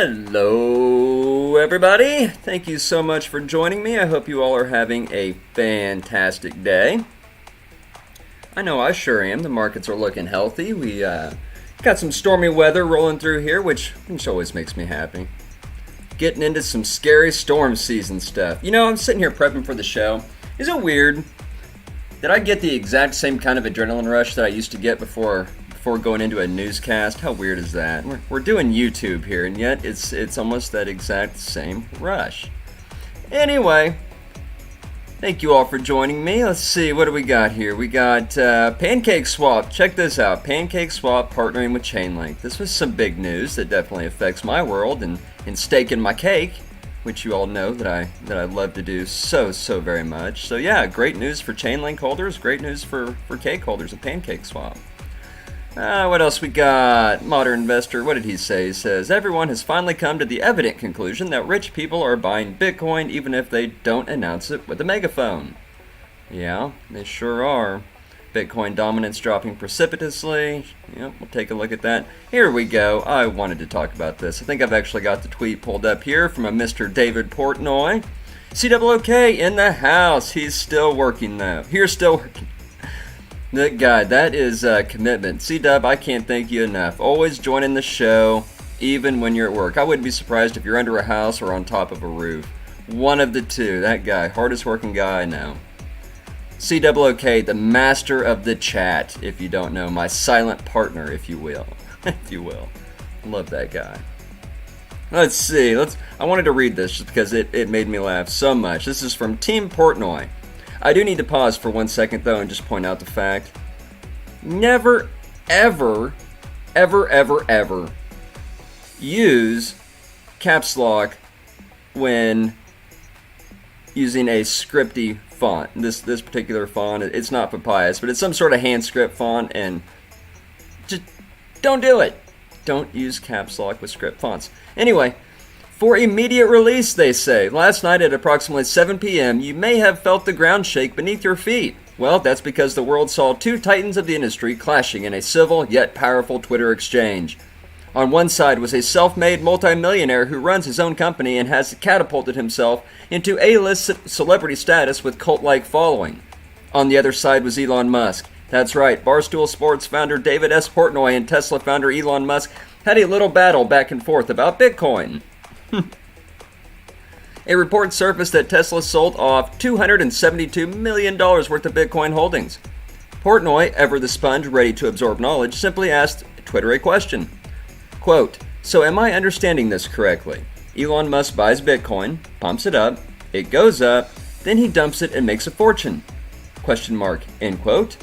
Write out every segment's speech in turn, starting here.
Hello, everybody. Thank you so much for joining me. I hope you all are having a fantastic day. I know I sure am. The markets are looking healthy. We got some stormy weather rolling through here, which always makes me happy. Getting into some scary storm season stuff. You know, I'm sitting here prepping for the show. Is it weird that I get the exact same kind of adrenaline rush that I used to get before going into a newscast? How weird is that? We're doing YouTube here, and yet it's almost that exact same rush. Anyway, thank you all for joining me. Let's see, what do we got here? We got PancakeSwap. Check this out. PancakeSwap partnering with Chainlink. This was some big news that definitely affects my world and staking my cake, which you all know that I love to do so very much. So yeah, great news for Chainlink holders. Great news for cake holders of PancakeSwap. What else we got? Modern Investor, what did he say? He says, everyone has finally come to the evident conclusion that rich people are buying Bitcoin even if they don't announce it with a megaphone. Yeah, they sure are. Bitcoin dominance dropping precipitously. Yep, we'll take a look at that. Here we go. I wanted to talk about this. I think I've actually got the tweet pulled up here from a Mr. David Portnoy. COOK in the house. He's still working though. He's still working. That guy, that is commitment. C-Dub, I can't thank you enough. Always joining the show, even when you're at work. I wouldn't be surprised if you're under a house or on top of a roof. One of the two. That guy, hardest working guy I know. COOK, the master of the chat, if you don't know. My silent partner, if you will. If you will. Love that guy. Let's see. I wanted to read this just because it made me laugh so much. This is from Team Portnoy. I do need to pause for 1 second, though, and just point out the fact. Never, ever use caps lock when using a scripty font. This particular font, it's not Papyrus, but it's some sort of hand script font, and just don't do it. Don't use caps lock with script fonts. Anyway, for immediate release, they say. Last night at approximately 7 p.m., you may have felt the ground shake beneath your feet. Well, that's because the world saw two titans of the industry clashing in a civil yet powerful Twitter exchange. On one side was a self-made multimillionaire who runs his own company and has catapulted himself into A-list celebrity status with cult-like following. On the other side was Elon Musk. That's right, Barstool Sports founder David S. Portnoy and Tesla founder Elon Musk had a little battle back and forth about Bitcoin. A report surfaced that Tesla sold off $272 million worth of Bitcoin holdings. Portnoy, ever the sponge ready to absorb knowledge, simply asked Twitter a question. Quote, so am I understanding this correctly? Elon Musk buys Bitcoin, pumps it up, it goes up, then he dumps it and makes a fortune. Question mark, end quote.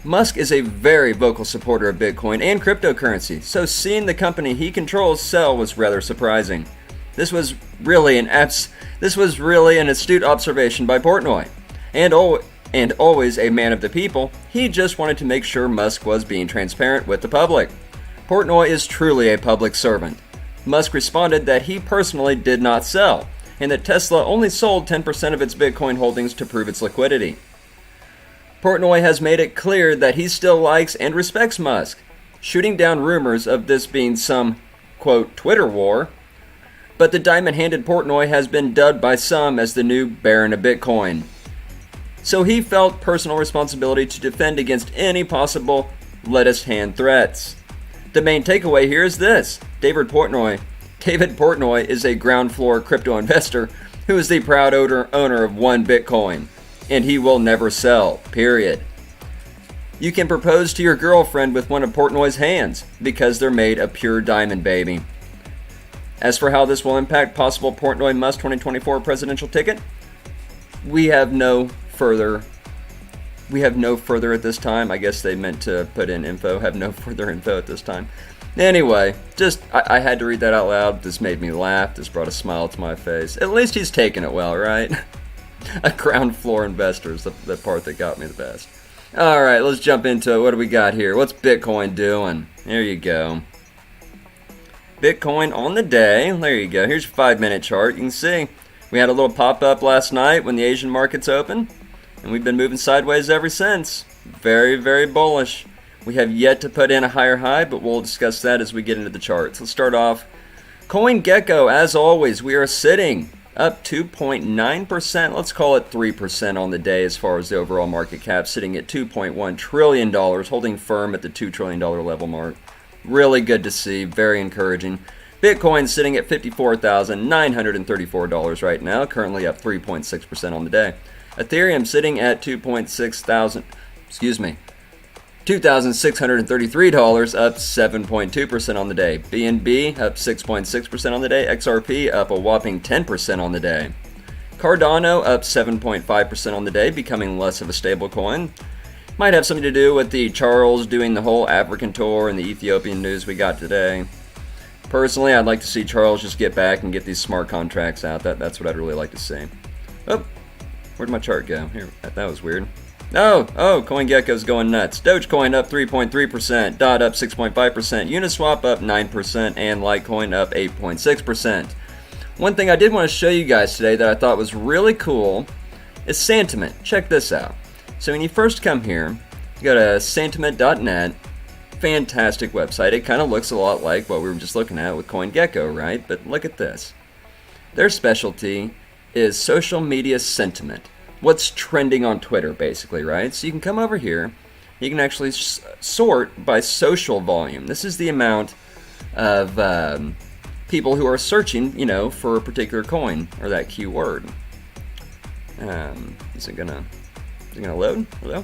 Musk is a very vocal supporter of Bitcoin and cryptocurrency, so seeing the company he controls sell was rather surprising. This was really an astute observation by Portnoy. And always a man of the people, he just wanted to make sure Musk was being transparent with the public. Portnoy is truly a public servant. Musk responded that he personally did not sell, and that Tesla only sold 10% of its Bitcoin holdings to prove its liquidity. Portnoy has made it clear that he still likes and respects Musk, shooting down rumors of this being some, quote, Twitter war. But the diamond-handed Portnoy has been dubbed by some as the new Baron of Bitcoin. So he felt personal responsibility to defend against any possible lettuce hand threats. The main takeaway here is this. David Portnoy is a ground floor crypto investor who is the proud owner of one Bitcoin, and he will never sell, period. You can propose to your girlfriend with one of Portnoy's hands because they're made of pure diamond, baby. As for how this will impact possible Portnoy Musk 2024 presidential ticket, we have no further at this time. I guess they meant to put in info. Have no further info at this time. Anyway, I had to read that out loud. This made me laugh. This brought a smile to my face. At least he's taking it well, right? A ground floor investor is the part that got me the best. All right, let's jump into it. What do we got here? What's Bitcoin doing? There you go. Bitcoin on the day. There you go. Here's your 5-minute chart. You can see we had a little pop-up last night when the Asian markets opened, and we've been moving sideways ever since. Very bullish. We have yet to put in a higher high, but we'll discuss that as we get into the charts. Let's start off CoinGecko, as always, we are sitting up 2.9%. Let's call it 3% on the day as far as the overall market cap, sitting at $2.1 trillion, holding firm at the $2 trillion level mark. Really good to see, very encouraging. Bitcoin sitting at $54,934 right now, currently up 3.6% on the day. Ethereum sitting at $2,633, up 7.2% on the day. BNB up 6.6% on the day. XRP up a whopping 10% on the day. Cardano up 7.5% on the day, becoming less of a stable coin. Might have something to do with the Charles doing the whole African tour and the Ethiopian news we got today. Personally, I'd like to see Charles just get back and get these smart contracts out. That's what I'd really like to see. Oh, where'd my chart go? Here, that was weird. Oh, CoinGecko's going nuts. Dogecoin up 3.3%, DOT up 6.5%, Uniswap up 9%, and Litecoin up 8.6%. One thing I did want to show you guys today that I thought was really cool is sentiment. Check this out. So when you first come here, you go to sentiment.net. Fantastic website. It kind of looks a lot like what we were just looking at with CoinGecko, right? But look at this. Their specialty is social media sentiment. What's trending on Twitter, basically, right? So you can come over here. You can actually sort by social volume. This is the amount of people who are searching, for a particular coin or that keyword. Is it gonna load? Hello?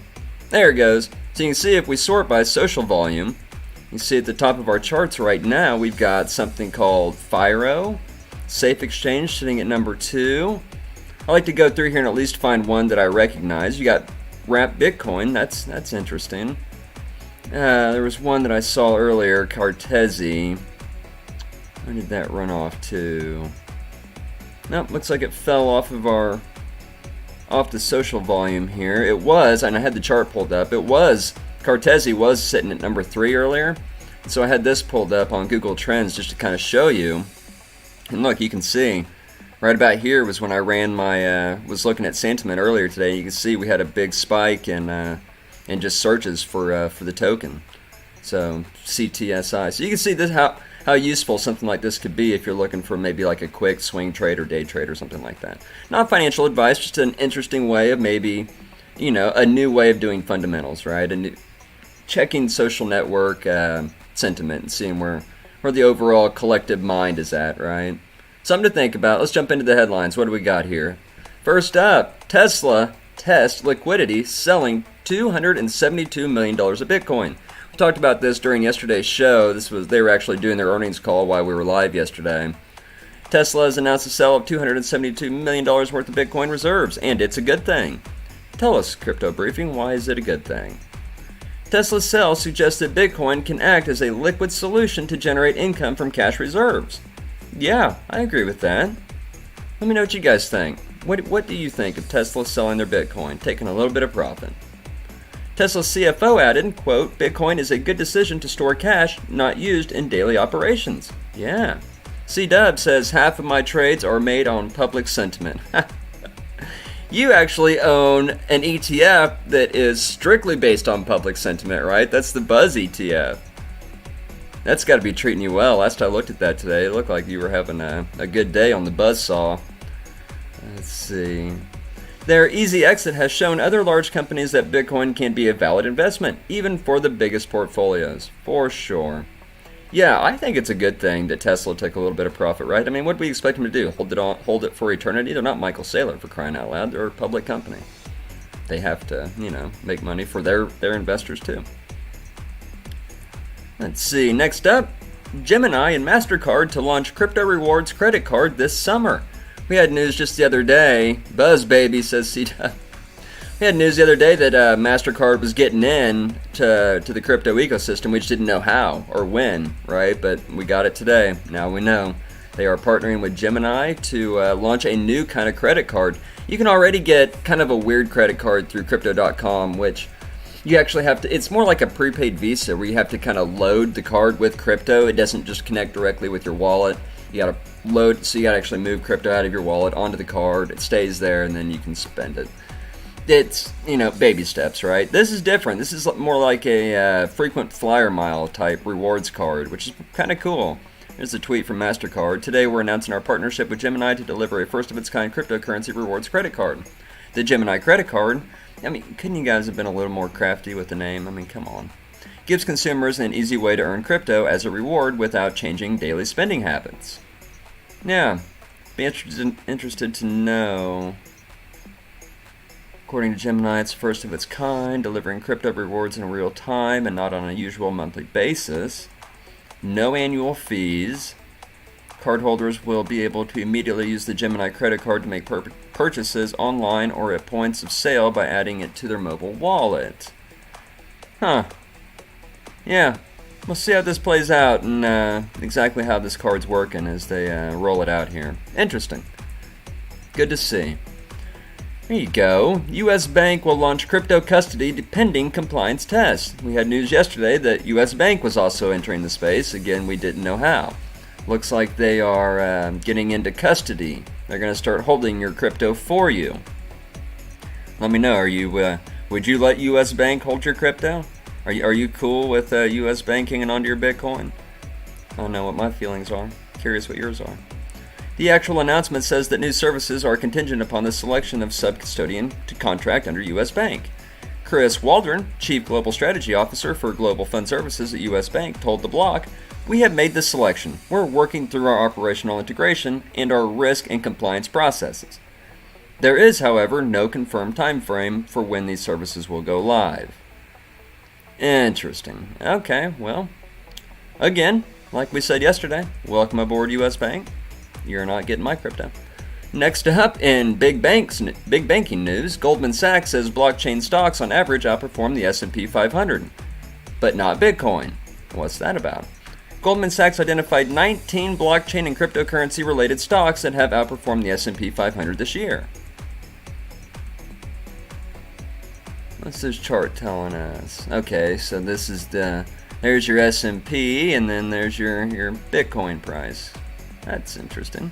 There it goes. So you can see if we sort by social volume, you see at the top of our charts right now, we've got something called FIRO, Safe Exchange sitting at number 2. I like to go through here and at least find one that I recognize. You got Wrap Bitcoin, that's interesting. There was one that I saw earlier, Cartesi. Where did that run off to? Nope, looks like it fell off of off the social volume here. It was, and I had the chart pulled up, Cartesi was sitting at number 3 earlier. So I had this pulled up on Google Trends just to kind of show you. And look, you can see, right about here was when I ran was looking at sentiment earlier today. You can see we had a big spike in just searches for the token. So CTSI. So you can see this how useful something like this could be if you're looking for maybe like a quick swing trade or day trade or something like that. Not financial advice, just an interesting way of maybe, a new way of doing fundamentals, right? Checking social network sentiment and seeing where the overall collective mind is at, right? Something to think about. Let's jump into the headlines. What do we got here? First up, Tesla test liquidity selling $272 million of Bitcoin. We talked about this during yesterday's show. They were actually doing their earnings call while we were live yesterday. Tesla has announced a sale of $272 million worth of Bitcoin reserves, and it's a good thing. Tell us, Crypto Briefing, why is it a good thing? Tesla's sale suggests that Bitcoin can act as a liquid solution to generate income from cash reserves. Yeah, I agree with that. Let me know what you guys think. What do you think of Tesla selling their Bitcoin, taking a little bit of profit? Tesla's CFO added, quote, Bitcoin is a good decision to store cash not used in daily operations. Yeah. C-Dub says half of my trades are made on public sentiment. You actually own an ETF that is strictly based on public sentiment, right? That's the Buzz ETF. That's got to be treating you well. Last I looked at that today, it looked like you were having a good day on the Buzzsaw. Let's see. Their easy exit has shown other large companies that Bitcoin can be a valid investment, even for the biggest portfolios, for sure. Yeah, I think it's a good thing that Tesla took a little bit of profit, right? I mean, what do we expect them to do? Hold it for eternity? They're not Michael Saylor, for crying out loud. They're a public company. They have to, make money for their investors too. Let's see. Next up, Gemini and Mastercard to launch crypto rewards credit card this summer. We had news just the other day. Buzz baby, says C-Dub. We had news the other day that Mastercard was getting in to the crypto ecosystem. We just didn't know how or when, right? But we got it today. Now we know. They are partnering with Gemini to launch a new kind of credit card. You can already get kind of a weird credit card through Crypto.com, which you actually have to, it's more like a prepaid Visa where you have to kind of load the card with crypto. It doesn't just connect directly with your wallet. You got to load, so you got to actually move crypto out of your wallet onto the card. It stays there and then you can spend it. It's, baby steps, right? This is different. This is more like a frequent flyer mile type rewards card, which is kind of cool. Here's a tweet from Mastercard. Today we're announcing our partnership with Gemini to deliver a first-of-its-kind cryptocurrency rewards credit card. The Gemini credit card, couldn't you guys have been a little more crafty with the name? Come on. Gives consumers an easy way to earn crypto as a reward without changing daily spending habits. Yeah, be interested to know. According to Gemini, it's first of its kind, delivering crypto rewards in real time and not on a usual monthly basis. No annual fees. Cardholders will be able to immediately use the Gemini credit card to make purchases online or at points of sale by adding it to their mobile wallet. Huh. Yeah, we'll see how this plays out and exactly how this card's working as they roll it out here. Interesting. Good to see. There you go. U.S. Bank will launch crypto custody pending compliance tests. We had news yesterday that U.S. Bank was also entering the space. Again, we didn't know how. Looks like they are getting into custody. They're going to start holding your crypto for you. Let me know. Would you let U.S. Bank hold your crypto? Are you cool with U.S. Bank hanging onto your Bitcoin? I don't know what my feelings are. Curious what yours are. The actual announcement says that new services are contingent upon the selection of sub-custodian to contract under U.S. Bank. Chris Waldron, Chief Global Strategy Officer for Global Fund Services at U.S. Bank, told The Block, "We have made this selection. We're working through our operational integration and our risk and compliance processes. There is, however, no confirmed time frame for when these services will go live." Interesting. Okay, well, again, like we said yesterday, welcome aboard U.S. Bank. You're not getting my crypto. Next up, in big banking news, Goldman Sachs says blockchain stocks on average outperform the S&P 500, but not Bitcoin. What's that about? Goldman Sachs identified 19 blockchain and cryptocurrency related stocks that have outperformed the S&P 500 this year. What's this chart telling us? Okay, so this is there's your S&P and then there's your Bitcoin price. That's interesting.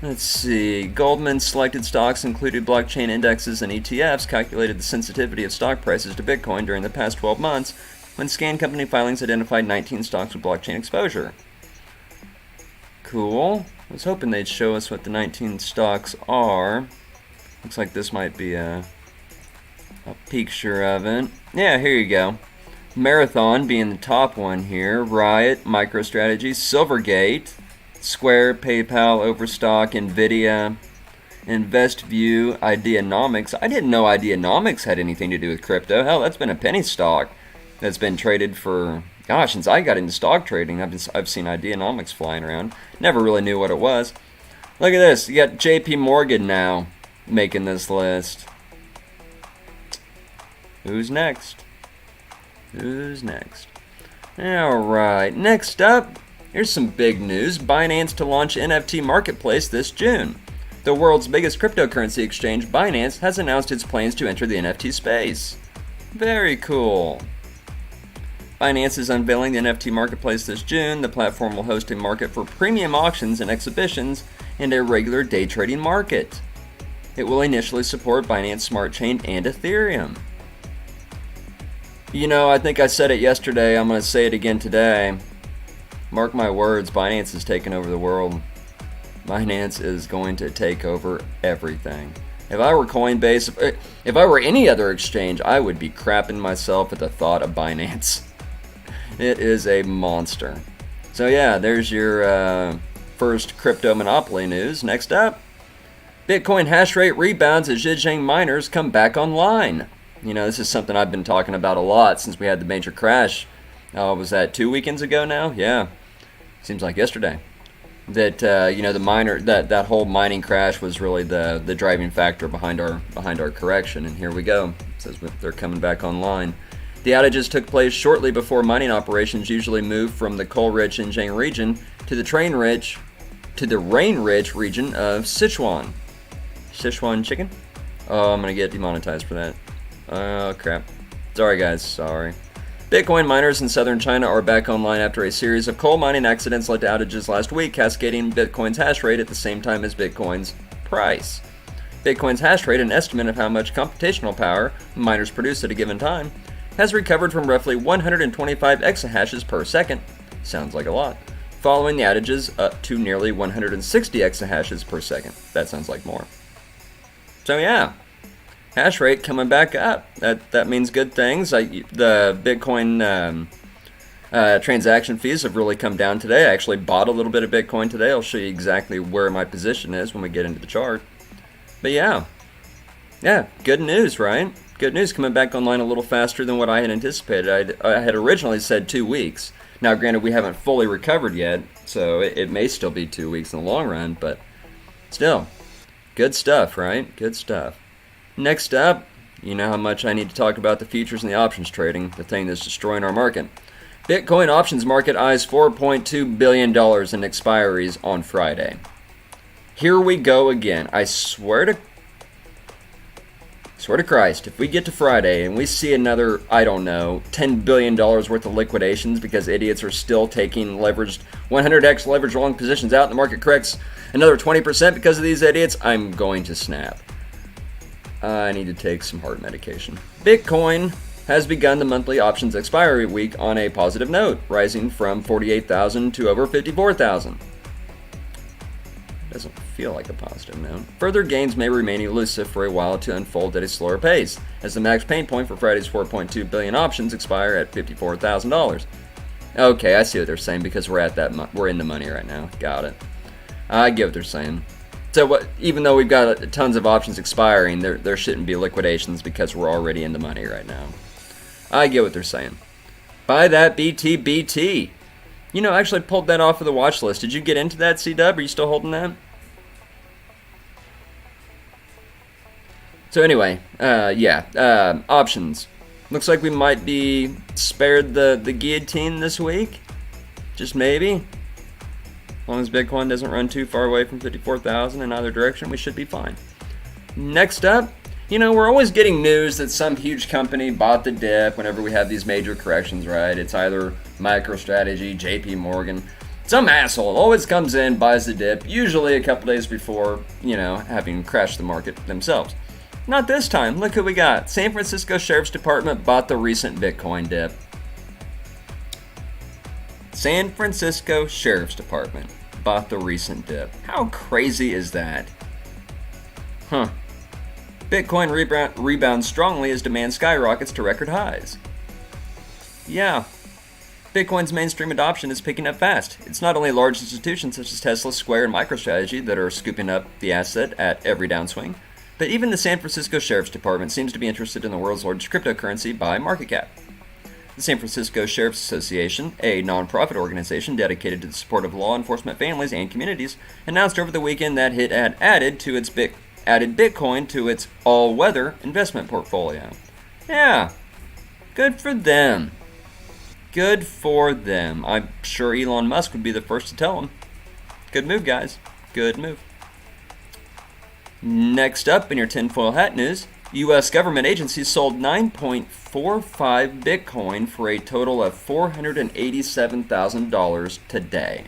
Let's see. Goldman selected stocks included blockchain indexes and ETFs, calculated the sensitivity of stock prices to Bitcoin during the past 12 months, when scan company filings identified 19 stocks with blockchain exposure. Cool. I was hoping they'd show us what the 19 stocks are. Looks like this might be a picture of it. Yeah, here you go. Marathon being the top one here. Riot, MicroStrategy, Silvergate, Square, PayPal, Overstock, Nvidia, InvestView, Ideanomics. I didn't know Ideanomics had anything to do with crypto. Hell, that's been a penny stock that's been traded for, gosh, since I got into stock trading. I've seen Ideanomics flying around. Never really knew what it was. Look at this. You got JP Morgan now making this list. Who's next? Who's next? Alright, next up, here's some big news. Binance to launch NFT marketplace this June. The world's biggest cryptocurrency exchange, Binance, has announced its plans to enter the NFT space. Very cool. Binance is unveiling the NFT marketplace this June. The platform will host a market for premium auctions and exhibitions and a regular day trading market. It will initially support Binance Smart Chain and Ethereum. You know, I think I said it yesterday. I'm going to say it again today. Mark my words, Binance is taking over the world. Binance is going to take over everything. If I were Coinbase, if I were any other exchange, I would be crapping myself at the thought of Binance. It is a monster. So yeah, there's your first crypto monopoly news. Next up, Bitcoin hash rate rebounds as Zhejiang miners come back online. You know, this is something I've been talking about a lot since we had the major crash. Was that 2 weekends ago now? Yeah, seems like yesterday. That the miner that whole mining crash was really the driving factor behind our correction, and here we go. It says they're coming back online. The outages took place shortly before mining operations usually move from the coal-rich Xinjiang region to the rain-rich region of Sichuan. Sichuan chicken? Oh, I'm gonna get demonetized for that. Oh crap. Sorry guys, sorry. Bitcoin miners in southern China are back online after a series of coal mining accidents led to outages last week, cascading Bitcoin's hash rate at the same time as Bitcoin's price. Bitcoin's hash rate, an estimate of how much computational power miners produce at a given time, has recovered from roughly 125 exahashes per second, sounds like a lot, following the outages up to nearly 160 exahashes per second. That sounds like more. So yeah, hash rate coming back up. That means good things. The Bitcoin transaction fees have really come down today. I actually bought a little bit of Bitcoin today. I'll show you exactly where my position is when we get into the chart. But yeah, good news, right? Good news coming back online a little faster than what I had anticipated. I had originally said 2 weeks. Now, granted, we haven't fully recovered yet, so it may still be 2 weeks in the long run, but still, good stuff, right? Good stuff. Next up, you know how much I need to talk about the futures and the options trading, the thing that's destroying our market. Bitcoin options market eyes $4.2 billion in expiries on Friday. Here we go again. I swear to Christ, if we get to Friday and we see another, I don't know, $10 billion worth of liquidations because idiots are still taking leveraged 100x leveraged long positions out and the market corrects another 20% because of these idiots, I'm going to snap. I need to take some heart medication. Bitcoin has begun the monthly options expiry week on a positive note, rising from 48,000 to over 54,000. Doesn't feel like a positive note. Further gains may remain elusive for a while to unfold at a slower pace, as the max pain point for Friday's 4.2 billion options expire at $54,000. Okay, I see what they're saying because we're in the money right now. Got it. I get what they're saying. So even though we've got tons of options expiring, there shouldn't be liquidations because we're already in the money right now. I get what they're saying. Buy that BTBT. You know, I actually pulled that off of the watch list. Did you get into that, C-Dub? Are you still holding that? So anyway, options. Looks like we might be spared the guillotine this week. Just maybe. As long as Bitcoin doesn't run too far away from 54,000 in either direction, we should be fine. Next up, you know, we're always getting news that some huge company bought the dip whenever we have these major corrections, right? It's either MicroStrategy, JP Morgan. Some asshole always comes in, buys the dip, usually a couple days before, you know, having crashed the market themselves. Not this time. Look who we got. San Francisco Sheriff's Department bought the recent Bitcoin dip. San Francisco Sheriff's Department bought the recent dip. How crazy is that? Huh. Bitcoin rebounds strongly as demand skyrockets to record highs. Yeah. Bitcoin's mainstream adoption is picking up fast. It's not only large institutions such as Tesla, Square, and MicroStrategy that are scooping up the asset at every downswing, but even the San Francisco Sheriff's Department seems to be interested in the world's largest cryptocurrency by market cap. The San Francisco Sheriff's Association, a nonprofit organization dedicated to the support of law enforcement families and communities, announced over the weekend that it had added Bitcoin to its all-weather investment portfolio. Yeah, good for them. Good for them. I'm sure Elon Musk would be the first to tell them. Good move, guys. Good move. Next up in your tinfoil hat news, U.S. government agencies sold 9.45 Bitcoin for a total of $487,000 today.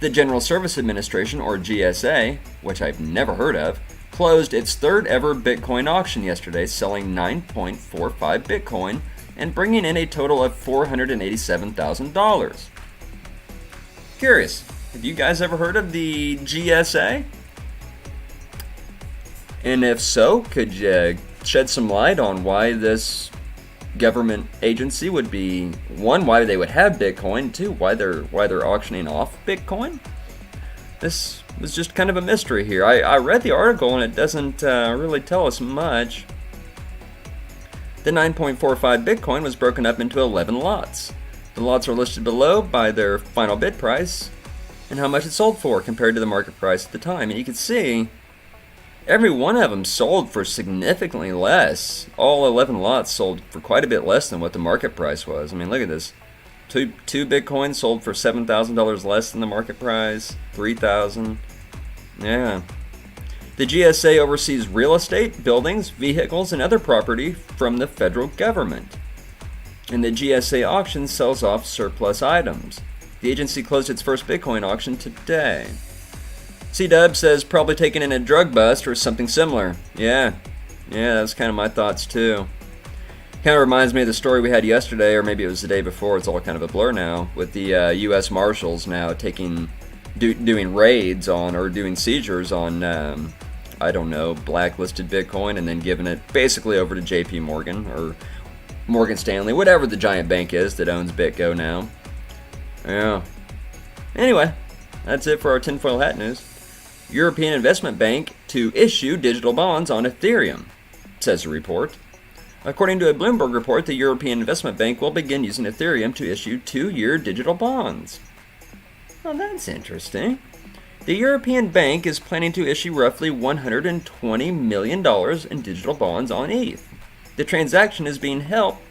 The General Service Administration, or GSA, which I've never heard of, closed its third ever Bitcoin auction yesterday, selling 9.45 Bitcoin and bringing in a total of $487,000. Curious, have you guys ever heard of the GSA? And if so, could you shed some light on why this government agency would be, one, why they would have Bitcoin, two, why they're auctioning off Bitcoin? This was just kind of a mystery here. I read the article and it doesn't really tell us much. The 9.45 Bitcoin was broken up into 11 lots. The lots are listed below by their final bid price and how much it sold for compared to the market price at the time. And you can see every one of them sold for significantly less. All 11 lots sold for quite a bit less than what the market price was. I mean, look at this. Two Bitcoins sold for $7,000 less than the market price. $3,000. Yeah. The GSA oversees real estate, buildings, vehicles, and other property from the federal government. And the GSA auction sells off surplus items. The agency closed its first Bitcoin auction today. C-Dub says probably taking in a drug bust or something similar. Yeah, that's kind of my thoughts too. Kind of reminds me of the story we had yesterday, or maybe it was the day before. It's all kind of a blur now, with the U.S. Marshals now doing raids on, or doing seizures on, I don't know, blacklisted Bitcoin, and then giving it basically over to J.P. Morgan or Morgan Stanley, whatever the giant bank is that owns BitGo now. Yeah. Anyway, that's it for our tinfoil hat news. European Investment Bank to issue digital bonds on Ethereum, says the report. According to a Bloomberg report, the European Investment Bank will begin using Ethereum to issue 2-year digital bonds. Well, that's interesting. The European Bank is planning to issue roughly $120 million in digital bonds on ETH. The transaction is being helped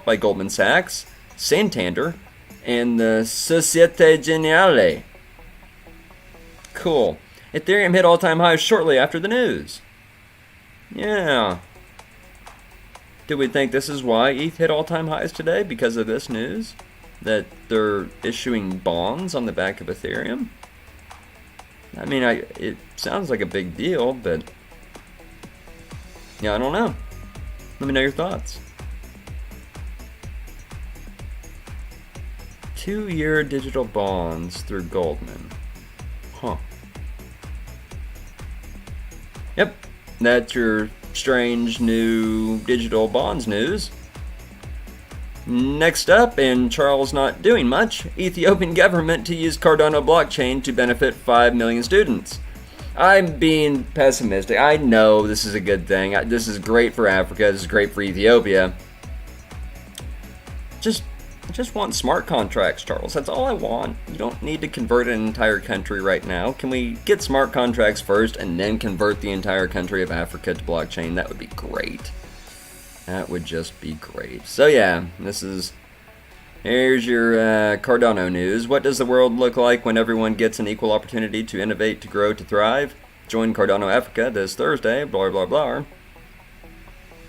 by Goldman Sachs, Santander, and the Societe Generale. Cool. Ethereum hit all-time highs shortly after the news. Yeah. Do we think this is why ETH hit all-time highs today? Because of this news? That they're issuing bonds on the back of Ethereum? I mean, it sounds like a big deal, but yeah, I don't know. Let me know your thoughts. 2-year digital bonds through Goldman. Huh. Yep, that's your strange new digital bonds news. Next up, and Charles not doing much, Ethiopian government to use Cardano blockchain to benefit 5 million students. I'm being pessimistic. I know this is a good thing. This is great for Africa. This is great for Ethiopia. I just want smart contracts, Charles. That's all I want. You don't need to convert an entire country right now. Can we get smart contracts first and then convert the entire country of Africa to blockchain? That would be great. That would just be great. So yeah, here's your Cardano news. What does the world look like when everyone gets an equal opportunity to innovate, to grow, to thrive? Join Cardano Africa this Thursday, blah, blah, blah.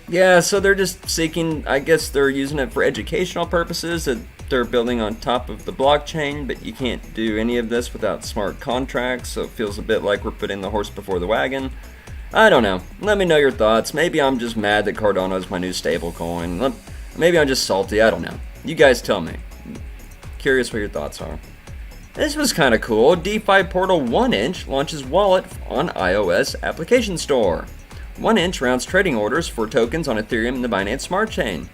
Yeah, so they're just seeking, I guess they're using it for educational purposes, that they're building on top of the blockchain, but you can't do any of this without smart contracts, so it feels a bit like we're putting the horse before the wagon. I don't know. Let me know your thoughts. Maybe I'm just mad that Cardano is my new stable coin. Maybe I'm just salty. I don't know. You guys tell me. Curious what your thoughts are. This was kind of cool. DeFi portal OneInch launches wallet on iOS application store. OneInch rounds trading orders for tokens on Ethereum and the Binance Smart Chain.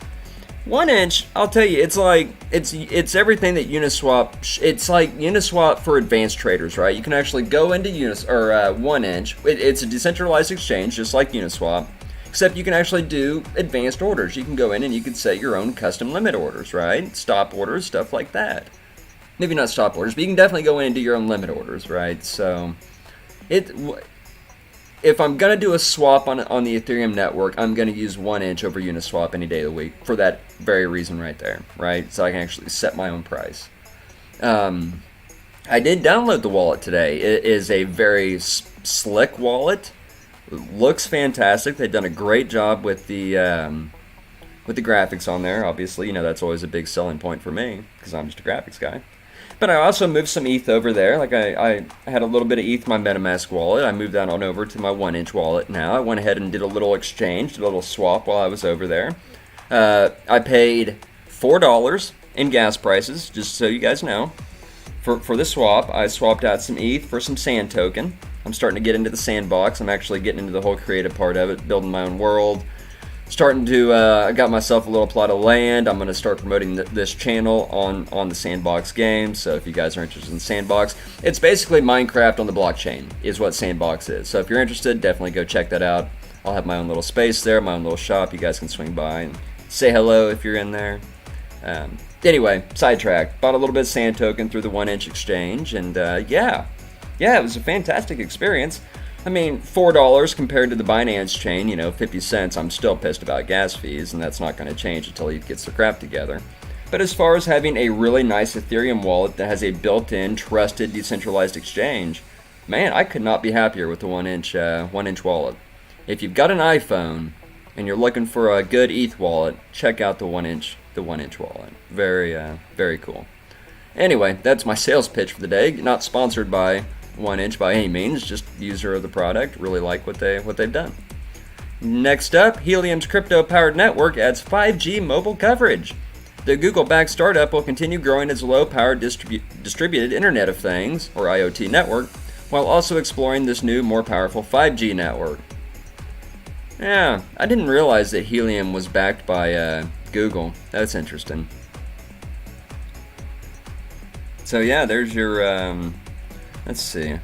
OneInch, I'll tell you, it's like it's everything that Uniswap. It's like Uniswap for advanced traders, right? You can actually go into OneInch. It's a decentralized exchange, just like Uniswap, except you can actually do advanced orders. You can go in and you can set your own custom limit orders, right? Stop orders, stuff like that. Maybe not stop orders, but you can definitely go in and do your own limit orders, right? So if I'm going to do a swap on the Ethereum network, I'm going to use OneInch over Uniswap any day of the week for that very reason right there, right? So I can actually set my own price. I did download the wallet today. It is a very slick wallet. It looks fantastic. They've done a great job with the graphics on there. Obviously, that's always a big selling point for me because I'm just a graphics guy. But I also moved some ETH over there. Like I had a little bit of ETH in my MetaMask wallet. I moved that on over to my OneInch wallet now. I went ahead and did a little exchange, did a little swap while I was over there. I paid $4 in gas prices, just so you guys know. For the swap, I swapped out some ETH for some sand token. I'm starting to get into the sandbox. I'm actually getting into the whole creative part of it, building my own world. Starting to, I got myself a little plot of land. I'm going to start promoting this channel on the Sandbox game. So if you guys are interested in Sandbox, it's basically Minecraft on the blockchain is what Sandbox is. So if you're interested, definitely go check that out. I'll have my own little space there, my own little shop. You guys can swing by and say hello if you're in there. Anyway, sidetrack. Bought a little bit of sand token through the OneInch exchange. And yeah, it was a fantastic experience. I mean, $4 compared to the Binance chain, 50 cents, I'm still pissed about gas fees, and that's not going to change until he gets the crap together. But as far as having a really nice Ethereum wallet that has a built-in, trusted, decentralized exchange, man, I could not be happier with the OneInch wallet. If you've got an iPhone and you're looking for a good ETH wallet, check out the OneInch wallet. Very, very cool. Anyway, that's my sales pitch for the day. Not sponsored by OneInch by any means, just user of the product. Really like what they've done. Next up, Helium's crypto-powered network adds 5G mobile coverage. The Google-backed startup will continue growing its low-powered distributed Internet of Things, or IoT network, while also exploring this new, more powerful 5G network. Yeah, I didn't realize that Helium was backed by Google. That's interesting. So yeah, there's your, let's see.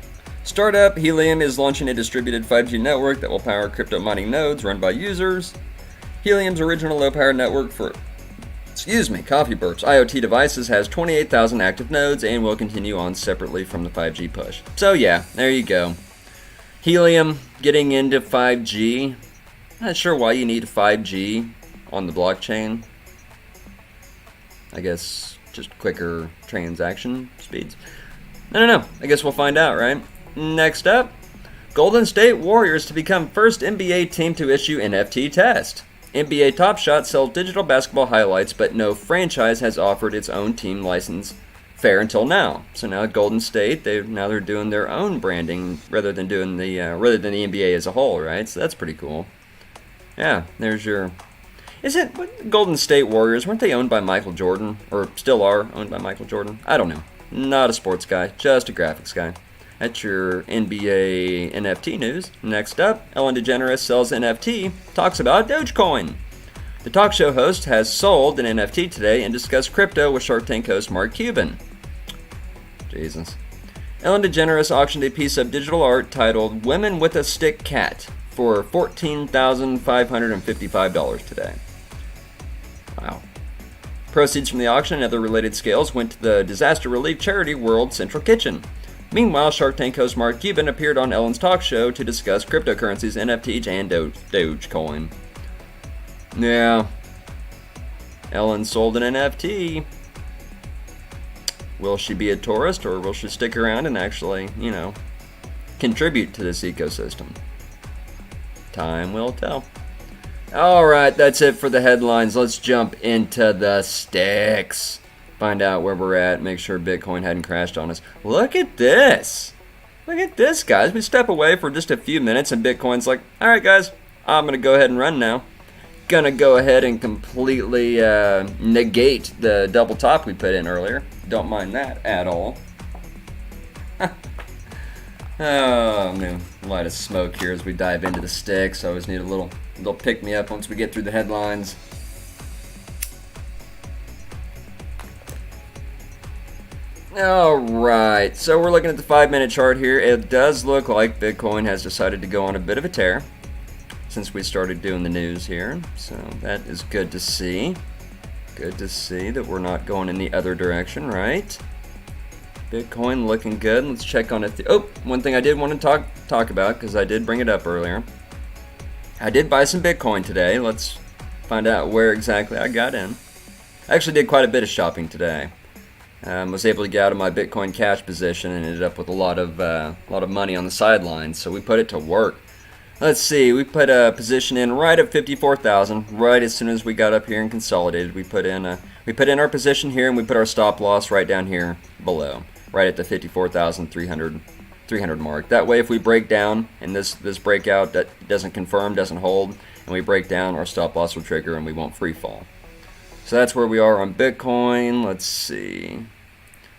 Startup Helium is launching a distributed 5G network that will power crypto mining nodes run by users. Helium's original low-power network for, coffee burps, IoT devices has 28,000 active nodes and will continue on separately from the 5G push. So yeah, there you go. Helium getting into 5G. Not sure why you need 5G on the blockchain. I guess just quicker transaction speeds. I don't know. I guess we'll find out, right? Next up, Golden State Warriors to become first NBA team to issue NFT test. NBA Top Shot sells digital basketball highlights, but no franchise has offered its own team license fair until now. So now Golden State, they're doing their own branding rather than the NBA as a whole, right? So that's pretty cool. Yeah, there's your. Golden State Warriors? Weren't they owned by Michael Jordan, or still are owned by Michael Jordan? I don't know. Not a sports guy, just a graphics guy. That's your NBA NFT news. Next up, Ellen DeGeneres sells NFT, talks about Dogecoin. The talk show host has sold an NFT today and discussed crypto with Shark Tank host Mark Cuban. Jesus. Ellen DeGeneres auctioned a piece of digital art titled Women with a Stick Cat for $14,555 today. Wow. Proceeds from the auction and other related scales went to the disaster relief charity World Central Kitchen. Meanwhile, Shark Tank host Mark Cuban appeared on Ellen's talk show to discuss cryptocurrencies, NFTs, and Dogecoin. Yeah. Ellen sold an NFT. Will she be a tourist, or will she stick around and actually, contribute to this ecosystem? Time will tell. Alright, that's it for the headlines. Let's jump into the sticks. Find out where we're at, make sure Bitcoin hadn't crashed on us. Look at this. Look at this, guys. We step away for just a few minutes and Bitcoin's like, alright guys, I'm going to go ahead and run now. Gonna go ahead and completely negate the double top we put in earlier. Don't mind that at all. Oh, I'm going to light a smoke here as we dive into the sticks. I always need a little pick-me-up once we get through the headlines. Alright, so we're looking at the 5-minute chart here. It does look like Bitcoin has decided to go on a bit of a tear since we started doing the news here. So that is good to see. Good to see that we're not going in the other direction, right? Bitcoin looking good. Let's check on it. One thing I did want to talk about, because I did bring it up earlier. I did buy some Bitcoin today. Let's find out where exactly I got in. I actually did quite a bit of shopping today. Was able to get out of my Bitcoin cash position and ended up with a lot of money on the sidelines. So we put it to work. Let's see. We put a position in right at 54,000. Right as soon as we got up here and consolidated, we put in our position here and we put our stop loss right down here below, right at the 54,300 mark. That way, if we break down and this breakout that doesn't confirm, doesn't hold, and we break down, our stop loss will trigger and we won't free fall. So that's where we are on Bitcoin. Let's see.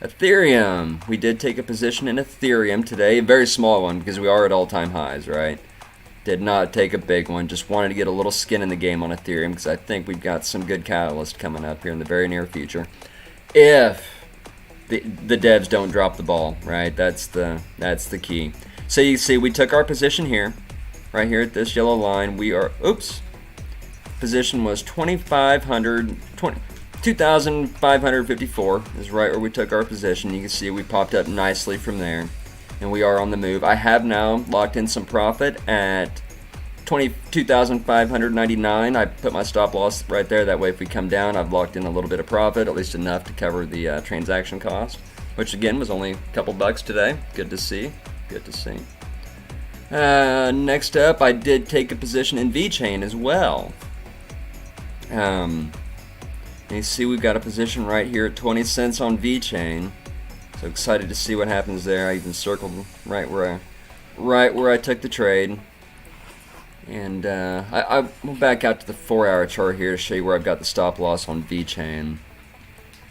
Ethereum. We did take a position in Ethereum today. A very small one because we are at all-time highs, right? Did not take a big one. Just wanted to get a little skin in the game on Ethereum because I think we've got some good catalyst coming up here in the very near future. If the devs don't drop the ball, right? That's the key. So you see we took our position here, right here at this yellow line. We are, position was 2,554 is right where we took our position. You can see we popped up nicely from there, and we are on the move. I have now locked in some profit at 22,599. I put my stop loss right there. That way, if we come down, I've locked in a little bit of profit, at least enough to cover the transaction cost, which again was only a couple bucks today. Good to see. Good to see. Next up, I did take a position in VeChain as well. You see we've got a position right here at 20 cents on VeChain. So excited to see what happens there. I even circled right where I took the trade. And I will back out to the 4-hour chart here to show you where I've got the stop loss on VeChain.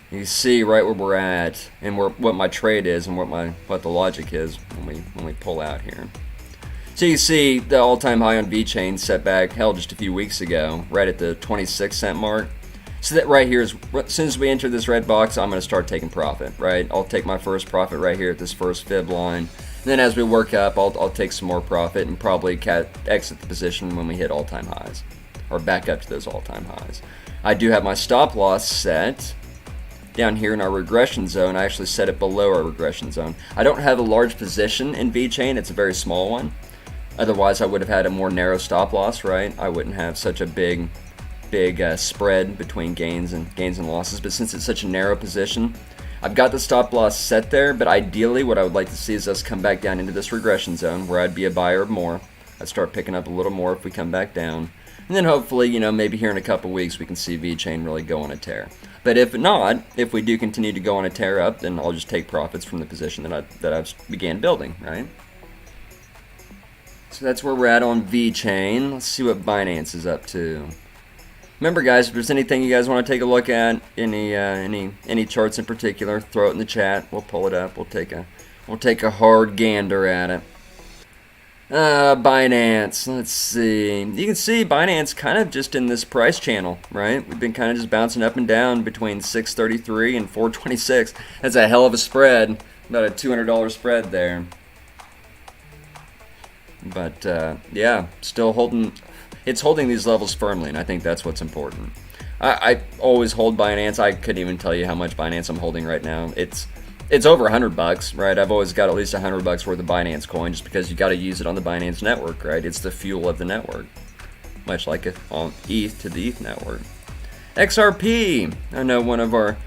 You see right where we're at and what my trade is and what the logic is when we pull out here. So you see the all-time high on VeChain set back just a few weeks ago, right at the 26-cent mark. So that right here is, as soon as we enter this red box, I'm going to start taking profit, right? I'll take my first profit right here at this first fib line. And then as we work up, I'll take some more profit and probably exit the position when we hit all-time highs, or back up to those all-time highs. I do have my stop loss set down here in our regression zone. I actually set it below our regression zone. I don't have a large position in VeChain. It's a very small one. Otherwise, I would have had a more narrow stop loss, right? I wouldn't have such a big spread between gains and losses. But since it's such a narrow position, I've got the stop loss set there. But ideally, what I would like to see is us come back down into this regression zone where I'd be a buyer of more. I'd start picking up a little more if we come back down. And then hopefully, maybe here in a couple weeks, we can see VeChain really go on a tear. But if not, if we do continue to go on a tear up, then I'll just take profits from the position that I began building, right? So that's where we're at on VeChain. Let's see what Binance is up to. Remember, guys, if there's anything you guys want to take a look at, any charts in particular, throw it in the chat. We'll pull it up. We'll take a hard gander at it. Binance. Let's see. You can see Binance kind of just in this price channel, right? We've been kind of just bouncing up and down between 633 and 426. That's a hell of a spread. About a $200 spread there. But yeah, still holding. It's holding these levels firmly, and I think that's what's important. I always hold Binance. I couldn't even tell you how much Binance I'm holding right now. It's over $100, right? I've always got at least $100 worth of Binance coin, just because you got to use it on the Binance network, right? It's the fuel of the network, much like on ETH to the ETH network. XRP. I know one of our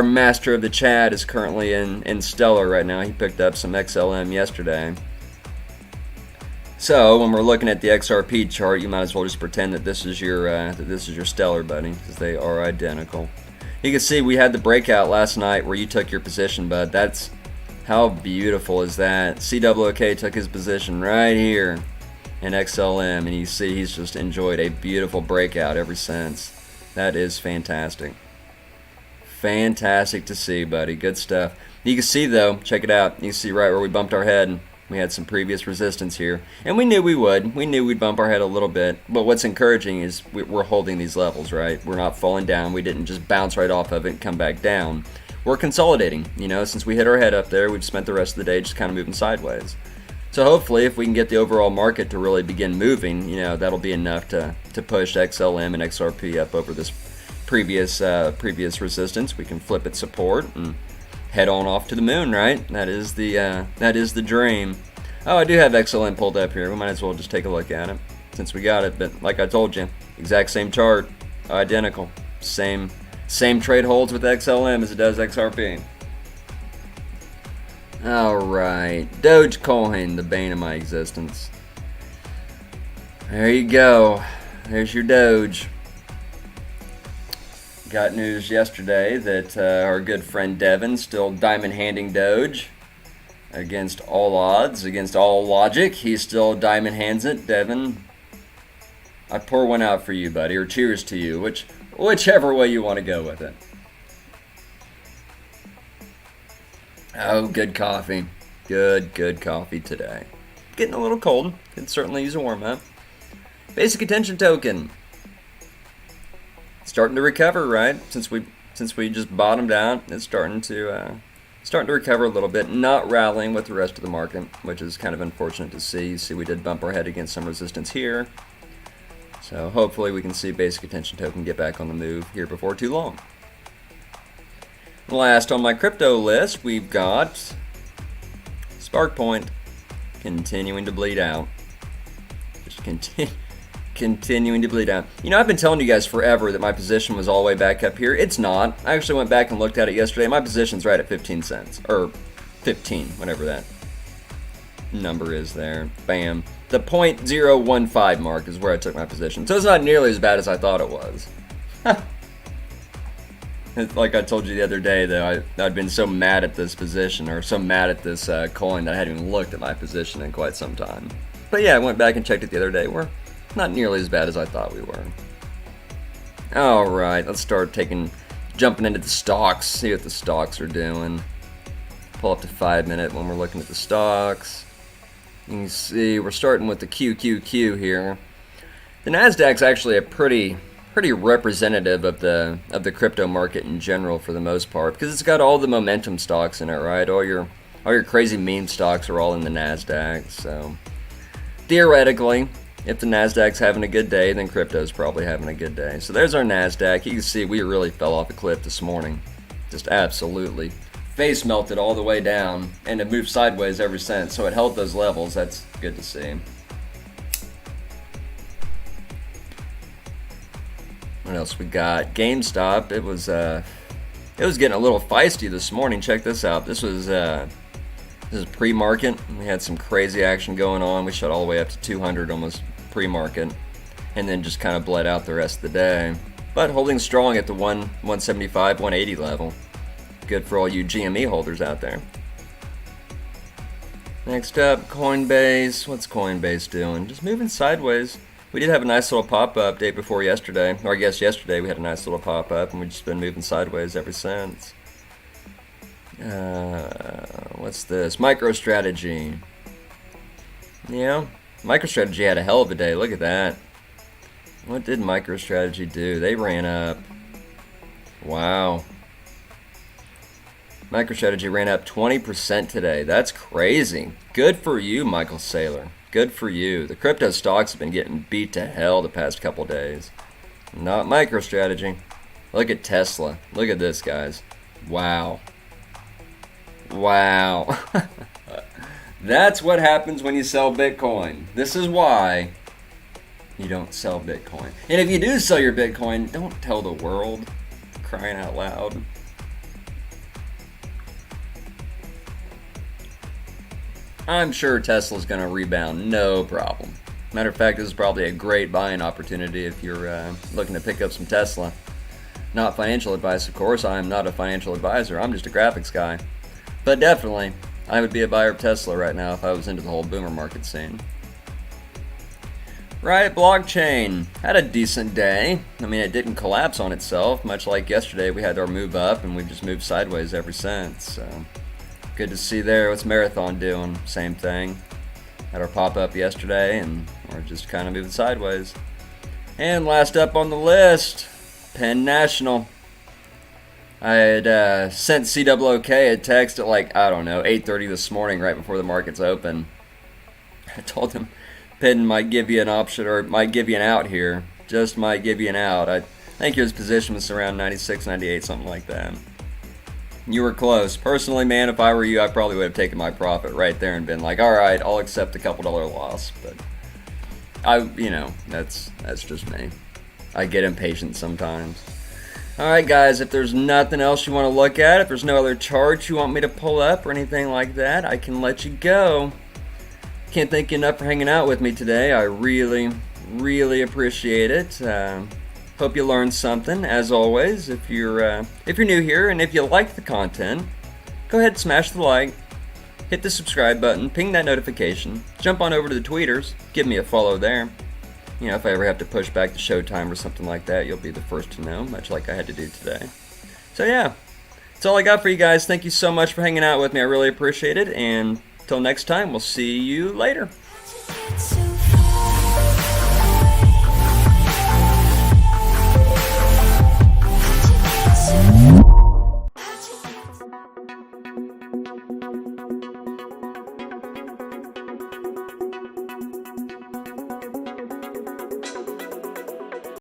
master of the chat is currently in Stellar right now. He picked up some XLM yesterday. So when we're looking at the XRP chart, you might as well just pretend that this is your Stellar, buddy, because they are identical. You can see we had the breakout last night where you took your position, bud. That's how beautiful is that? CWK took his position right here in XLM, and you see he's just enjoyed a beautiful breakout ever since. That is fantastic. Fantastic to see, buddy. Good stuff. You can see, though, check it out. You can see right where we bumped our head. We had some previous resistance here, and we knew we would. We knew we'd bump our head a little bit, but what's encouraging is we're holding these levels, right? We're not falling down. We didn't just bounce right off of it and come back down. We're consolidating. Since we hit our head up there, we've spent the rest of the day just kind of moving sideways. So hopefully, if we can get the overall market to really begin moving, that'll be enough to push XLM and XRP up over this previous resistance. We can flip its support and head on off to the moon, right? That is the dream. Oh, I do have XLM pulled up here. We might as well just take a look at it since we got it. But like I told you, exact same chart, identical, same trade holds with XLM as it does XRP. All right, Dogecoin, the bane of my existence. There you go. There's your Doge. Got news yesterday that our good friend Devin still diamond handing Doge against all odds, against all logic. He still diamond hands it. Devin, I pour one out for you, buddy, or cheers to you, whichever way you want to go with it. Oh, good coffee. Good coffee today. Getting a little cold. Could certainly use a warm up. Basic attention token. Starting to recover, right? Since we just bottomed out, it's starting to recover a little bit. Not rallying with the rest of the market, which is kind of unfortunate to see. You see, we did bump our head against some resistance here. So hopefully we can see basic attention token get back on the move here before too long. Last on my crypto list, we've got SparkPoint continuing to bleed out. Just continuing to bleed out. I've been telling you guys forever that my position was all the way back up here. It's not. I actually went back and looked at it yesterday. My position's right at 15 cents. Or 15, whatever that number is there. Bam. The 0.015 mark is where I took my position. So it's not nearly as bad as I thought it was. Like I told you the other day, though, I'd been so mad at this position, or so mad at this coin, that I hadn't even looked at my position in quite some time. But yeah, I went back and checked it the other day. not nearly as bad as I thought we were. All right, let's start jumping into the stocks, see what the stocks are doing. Pull up to 5 minute when we're looking at the stocks. You can see we're starting with the QQQ here. The Nasdaq's actually a pretty representative of the crypto market in general for the most part, because it's got all the momentum stocks in it, right? All your crazy meme stocks are all in the Nasdaq. So theoretically, if the Nasdaq's having a good day, then crypto's probably having a good day. So there's our Nasdaq. You can see we really fell off a cliff this morning. Just absolutely face melted all the way down, and it moved sideways ever since. So it held those levels. That's good to see. What else we got? GameStop. It was getting a little feisty this morning. Check this out. This is pre-market. We had some crazy action going on. We shot all the way up to 200 almost pre-market, and then just kind of bled out the rest of the day. But holding strong at the 175, 180 level. Good for all you GME holders out there. Next up, Coinbase. What's Coinbase doing? Just moving sideways. We did have a nice little pop-up day before yesterday, or I guess yesterday we had a nice little pop-up, and we've just been moving sideways ever since. What's this? MicroStrategy. Yeah, MicroStrategy had a hell of a day. Look at that. What did MicroStrategy do? They ran up. Wow. MicroStrategy ran up 20% today. That's crazy. Good for you, Michael Saylor. Good for you. The crypto stocks have been getting beat to hell the past couple days. Not MicroStrategy. Look at Tesla. Look at this, guys. Wow. Wow. That's what happens when you sell Bitcoin. This is why you don't sell Bitcoin. And if you do sell your Bitcoin, don't tell the world. Crying out loud. I'm sure Tesla's going to rebound, no problem. Matter of fact, this is probably a great buying opportunity if you're looking to pick up some Tesla. Not financial advice, of course. I am not a financial advisor. I'm just a graphics guy. But definitely, I would be a buyer of Tesla right now if I was into the whole boomer market scene. Riot Blockchain had a decent day. I mean, it didn't collapse on itself, much like yesterday. We had our move up, and we've just moved sideways ever since. So, good to see there. What's Marathon doing? Same thing. Had our pop-up yesterday, and we're just kind of moving sideways. And last up on the list, PENN National. I had sent CWOK a text at 8:30 this morning, right before the markets open. I told him PENN might give you an option, or might give you an out here. Just might give you an out. I think his position was around 96, 98, something like that. You were close. Personally, man, if I were you, I probably would have taken my profit right there and been like, all right, I'll accept a couple dollar loss. But that's just me. I get impatient sometimes. Alright guys, if there's nothing else you want to look at, if there's no other charts you want me to pull up or anything like that, I can let you go. Can't thank you enough for hanging out with me today. I really, really appreciate it. Hope you learned something. As always, if you're new here and if you like the content, go ahead and smash the like, hit the subscribe button, ping that notification, jump on over to the tweeters, give me a follow there. You know, if I ever have to push back to showtime or something like that, you'll be the first to know, much like I had to do today. So yeah, that's all I got for you guys. Thank you so much for hanging out with me. I really appreciate it. And until next time, we'll see you later.